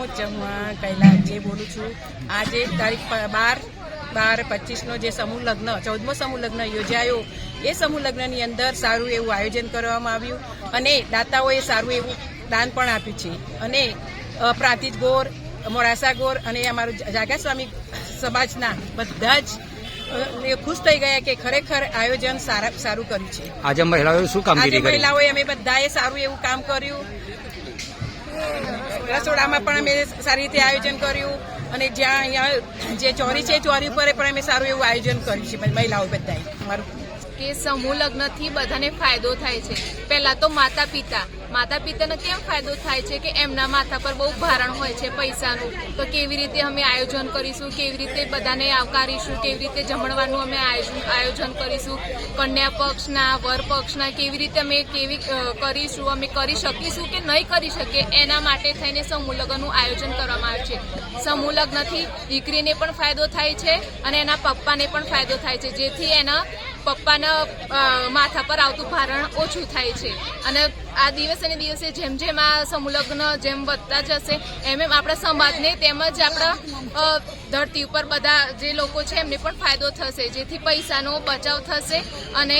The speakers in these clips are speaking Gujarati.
હું ચૌહાણ કૈલાસજી બોલું છું। આજે તારીખ 12/25નો જે સમૂહ લગ્ન 14મો સમૂહ લગ્ન યોજાયો, એ સમૂહ લગ્નની અંદર સારું એવું આયોજન કરવામાં આવ્યું અને દાતાઓએ સારું એવું દાન પણ આપ્યું છે અને પ્રાંતિજ ગોર, મોડાસા ગોર અને અમારું જાગા સ્વામી સમાજના બધા જ ખુશ થઈ ગયા કે ખરેખર આયોજન સારું કર્યું છે। આજે મહિલાઓએ શું કામગીરી કરી? મહિલાઓએ અમે બધાએ સારું એવું કામ કર્યું, રસોડામાં પણ અમે સારી રીતે આયોજન કર્યું અને જ્યાં અહીંયા જે ચોરી છે ચોરી ઉપર પણ અમે સારું એવું આયોજન કર્યું છે મહિલાઓ બધાએ। અમારું કે સમૂહ લગ્નથી બધાને ફાયદો થાય છે। પહેલા તો માતા પિતાને કેમ ફાયદો થાય છે કે એમના માથા પર બહુ ભારણ હોય છે પૈસાનું, તો કેવી રીતે અમે આયોજન કરીશું, કેવી રીતે બધાને આવકારીશું, કેવી રીતે જમણવાનું અમે આયોજન કરીશું, કન્યા પક્ષના વર પક્ષના કેવી રીતે અમે કરીશું, અમે કરી શકીશું કે નહીં કરી શકીએ, એના માટે થઈને સમૂહ લગ્નનું આયોજન કરવામાં આવે છે। સમૂહ લગ્નથી દીકરીને પણ ફાયદો થાય છે અને એના પપ્પાને પણ ફાયદો થાય છે, જેથી એના પપ્પાના માથા પર આવતું ભારણ ઓછું થાય છે અને આ દિવસે ને દિવસે જેમ જેમ આ સમૂહ લગ્ન જેમ વધતા જશે એમ આપણા સમાજને તેમજ આપણા ધરતી ઉપર બધા જે લોકો છે એમને પણ ફાયદો થશે, જેથી પૈસાનો બચાવ થશે અને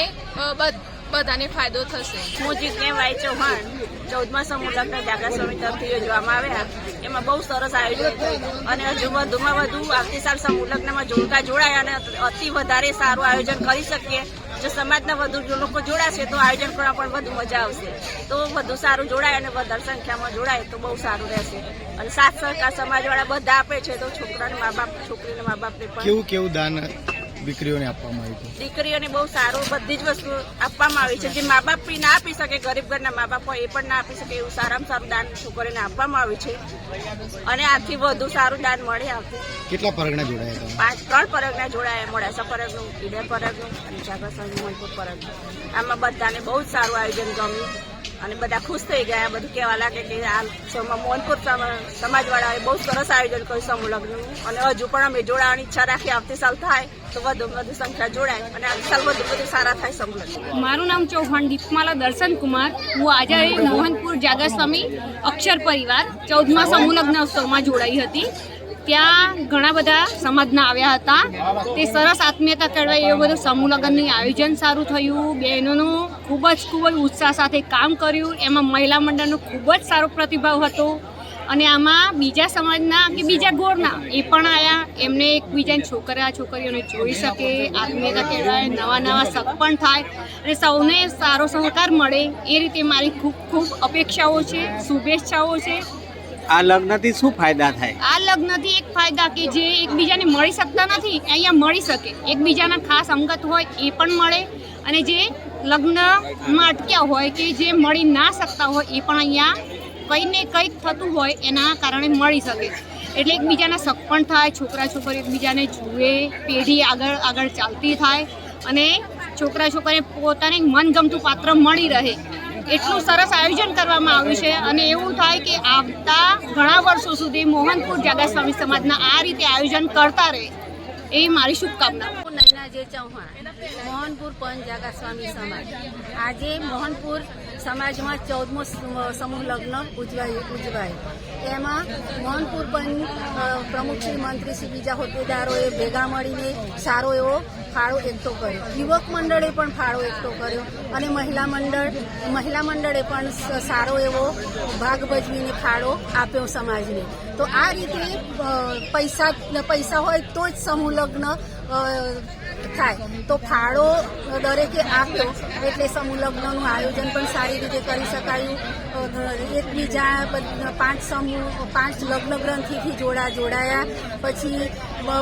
બધાને ફાયદો થશે। હું જીતને ભાઈ ચૌહાણ 14મા સમૂહ લગ્ન જાગા સ્વામી તરફથી યોજવામાં આવ્યા, એમાં બહુ સરસ આયોજન થયું અને હજુ વધુમાં વધુ આવતી સાલ સમૂહ લગ્નમાં જોડાય અને અતિ વધારે સારું આયોજન કરી શકીએ। જો સમાજના વધુ લોકો જોડાશે તો આયોજન કરવા પણ વધુ મજા આવશે, તો વધુ સારું જોડાય અને વધારે સંખ્યામાં જોડાય તો બહુ સારું રહેશે અને સાથ સહકાર સમાજવાળા બધા આપે છે તો છોકરાને મા બાપ, છોકરીને મા બાપને પણ કેવું દાન દીકરીઓને આપવામાં આવ્યું? દીકરીઓને બહુ સારું બધી જ વસ્તુ આપવામાં આવી છે, જે મા બાપ બી ના આપી શકે, ગરીબ ઘરના મા બાપ હોય એ પણ ના આપી શકે એવું સારામાં સારું દાન છોકરીઓને આપવામાં આવ્યું છે અને આથી વધુ સારું દાન મળે આવતું। કેટલા પરગણા જોડાયા? 3 પરગણા જોડાયા, મોડાસા પરગનું, ઈડર પરગનું અને જાગા સ્વામી મોહનપુર પરગનું। આમાં બધાને બહુ જ સારું આયોજન ગમ્યું અને બધા ખુશ થઈ ગયા, બધું કહેવા લાગે કે આ મોહનપુર સમાજવાળાએ બહુ સરસ આયોજન કર્યું સમૂહ લગ્નનું અને હજુ પણ અમે જોડાવાની ઈચ્છા રાખી, આવતી સાલ થાય તો વધુ સંખ્યા જોડાય અને આવતી સાલ વધુ સારા થાય સમૂહ લગ્ન। મારું નામ ચૌહાણ દીપમાલા દર્શન કુમાર, હું આજે મોહનપુર જાગા સ્વામી અક્ષર પરિવાર 14મા સમૂહ લગ્ન ઉત્સવમાં જોડાઈ હતી। ત્યાં ઘણા બધા સમાજના આવ્યા હતા, તે સરસ આત્મીયતા કેળવાય એવું બધું સમૂહ લગ્નનું આયોજન સારું થયું, બહેનોનું ખૂબ જ ઉત્સાહ સાથે કામ કર્યું, એમાં મહિલા મંડળનો ખૂબ જ સારો પ્રતિભાવ હતો અને આમાં બીજા સમાજના કે બીજા ગોળના એ પણ આવ્યા, એમને એકબીજાની છોકરીઓને જોઈ શકે, આત્મીયતા કેળવાય, નવા શક પણ થાય અને સૌને સારો સહકાર મળે એ રીતે મારી ખૂબ અપેક્ષાઓ છે, શુભેચ્છાઓ છે। આ લગ્નથી શું ફાયદા થાય? આ લગ્નથી એક ફાયદા કે જે એકબીજાને મળી શકતા નથી અહીંયા મળી શકે, એકબીજાના ખાસ અંગત હોય એ પણ મળે અને જે લગ્નમાં અટક્યા હોય કે જે મળી ના શકતા હોય એ પણ અહીંયા કંઈ ને કંઈક થતું હોય એના કારણે મળી શકે, એટલે એકબીજાના શક પણ થાય, છોકરીઓ એકબીજાને જુએ, પેઢી આગળ ચાલતી થાય અને છોકરીને પોતાને મનગમતું પાત્ર મળી રહે, એટલું સરસ આયોજન કરવામાં આવ્યું છે અને એવું થાય કે આવતા ઘણા વર્ષો સુધી મોહનપુર જાગા સ્વામી સમાજના આ રીતે આયોજન કરતા રહે એવી મારી શુભકામના। નૈનાજે ચૌહાણ, મોહનપુર પંચ જાગા સ્વામી સમાજ। આજે મોહનપુર સમાજમાં 14મો સમૂહ લગ્ન ઉજવાય, એમાં મોહનપુર પંચ પ્રમુખ શ્રી મંત્રી શ્રી બીજા હોદ્દેદારોએ ભેગા મળીને સારો એવો ફાળો એકઠો કર્યો, યુવક મંડળે પણ ફાળો એકઠો કર્યો અને મહિલા મંડળે પણ સારો એવો ભાગ ભજવીને ફાળો આપ્યો સમાજને। તો આ રીતે પૈસા હોય તો જ સમૂહ લગ્ન થાય, તો ફાળો દરેકે આપ્યો એટલે સમૂહ લગ્નનું આયોજન પણ સારી રીતે કરી શકાયું। એકબીજા 5 લગ્ન ગ્રંથિથી જોડાયા, પછી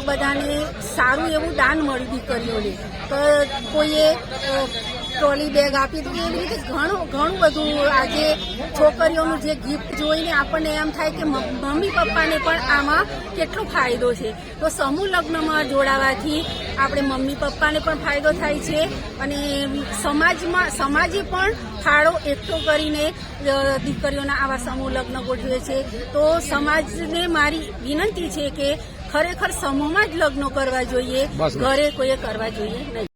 બધાને સારું એવું દાન મળ્યું દીકરીઓને, તો કોઈએ ટ્રોલી બેગ આપી, તો એવી રીતે ઘણું બધું આજે છોકરીઓનું જે ગિફ્ટ જોઈને આપણને એમ થાય કે મમ્મી પપ્પાને પણ આમાં કેટલો ફાયદો છે। તો સમૂહ લગ્નમાં જોડાવાથી આપણે મમ્મી પપ્પાને પણ ફાયદો થાય છે અને સમાજે પણ ફાળો એકઠો કરીને દીકરીઓના આવા સમૂહ લગ્ન ગોઠવે છે। તો સમાજને મારી વિનંતી છે કે ખરેખર સમૂહમાં જ લગ્નો કરવા જોઈએ, ઘરે કોઈએ કરવા જોઈએ નહીં।